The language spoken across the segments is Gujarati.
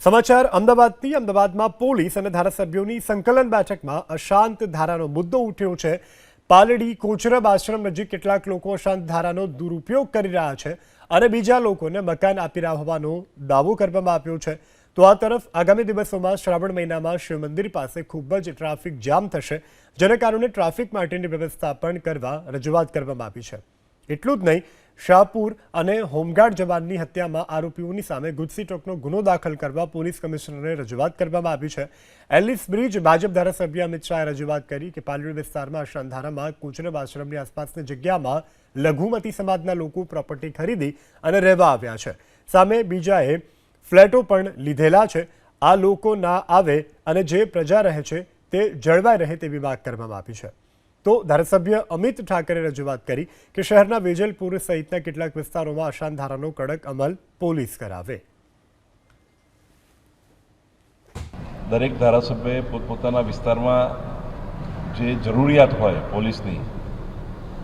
સમાચાર અમદાવાદથી અમદાવાદમાં પોલીસ અને ધારાસભ્યોની સંકલન બેઠકમાં અશાંત ધારાનો મુદ્દો ઉઠ્યો છે। પાલડી કોચરબ આશ્રમ નજીક કેટલાક લોકો અશાંત ધારાનો દુરુપયોગ કરી રહ્યા છે અને બીજા લોકોને મકાન આપી રહ્યા હોવાનો દાવો કરવામાં આવ્યો છે। તો આ તરફ આગામી દિવસોમાં શ્રાવણ મહિનામાં શિવ મંદિર પાસે ખૂબ જ ટ્રાફિક જામ થશે, જેને કારણે ટ્રાફિક માટેની વ્યવસ્થા પણ કરવા રજૂઆત કરવામાં આવી છે। એટલું જ નહીં, શાહપુર અને હોમગાર્ડ જવાનની હત્યામાં આરોપીઓની સામે ગુજસીટોકનો ગુનો દાખલ કરવા પોલીસ કમિશનરને રજૂઆત કરવામાં આવી છે। એલિસ બ્રિજ ભાજપ ધારાસભ્ય અમિત શાહે રજૂઆત કરી કે પાલડી વિસ્તારમાં અશાંતધારામાં કોચરબ આશ્રમની આસપાસની જગ્યામાં લઘુમતી સમાજના લોકો પ્રોપર્ટી ખરીદી અને રહેવા આવ્યા છે। સામે બીજાએ ફ્લેટો પણ લીધેલા છે। આ લોકો ના આવે અને જે પ્રજા રહે છે તે જળવાઈ રહે તેવી માંગ કરવામાં આવી છે। તો ધારાસભ્ય અમિત ઠાકરે રજૂઆત કરી કે શહેરના વેજલપુર સહિતના કેટલાક વિસ્તારોમાં અશાંત ધારાનો કડક અમલ પોલીસ કરાવે। દરેક ધારાસભ્યએ પોતપોતાના વિસ્તારમાં જે જરૂરિયાત હોય પોલીસની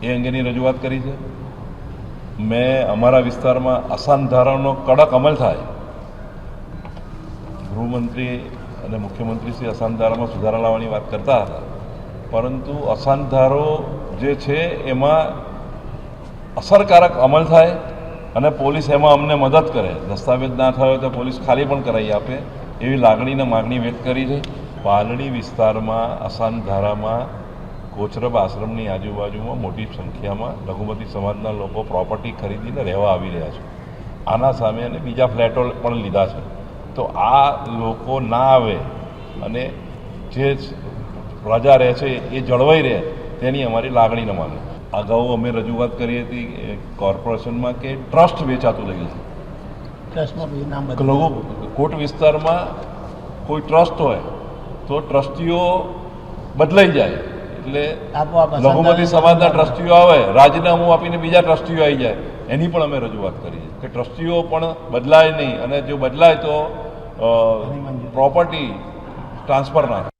એ અંગેની રજૂઆત કરી છે। મેં અમારા વિસ્તારમાં અશાંત ધારાનો કડક અમલ થાય, ગૃહમંત્રી અને મુખ્યમંત્રી શ્રી અશાંત ધારામાં સુધારા લાવવાની વાત કરતા હતા, પરંતુ અશાંત ધારો જે છે એમાં અસરકારક અમલ થાય અને પોલીસ એમાં અમને મદદ કરે। દસ્તાવેજ ના થયો તો પોલીસ ખાલી પણ કરાવી આપે એવી લાગણીને માગણી વ્યક્ત કરી છે। પાલડી વિસ્તારમાં અશાંત ધારામાં કોચરબ આશ્રમની આજુબાજુમાં મોટી સંખ્યામાં લઘુમતી સમાજના લોકો પ્રોપર્ટી ખરીદીને રહેવા આવી રહ્યા છે। આના સામે અને બીજા ફ્લેટો પણ લીધા છે। તો આ લોકો ના આવે અને જે પ્રજા રહે છે એ જળવાઈ રહે તેની અમારી લાગણીને માને। અગાઉ અમે રજૂઆત કરી હતી કોર્પોરેશનમાં કે ટ્રસ્ટ વેચાતું લઈ છે। કોટ વિસ્તારમાં કોઈ ટ્રસ્ટ હોય તો ટ્રસ્ટીઓ બદલાઈ જાય, એટલે લઘુમતી સમાજના ટ્રસ્ટીઓ આવે, રાજીનામું આપીને બીજા ટ્રસ્ટીઓ આવી જાય, એની પણ અમે રજૂઆત કરી છે કે ટ્રસ્ટીઓ પણ બદલાય નહીં અને જો બદલાય તો પ્રોપર્ટી ટ્રાન્સફર ના થાય।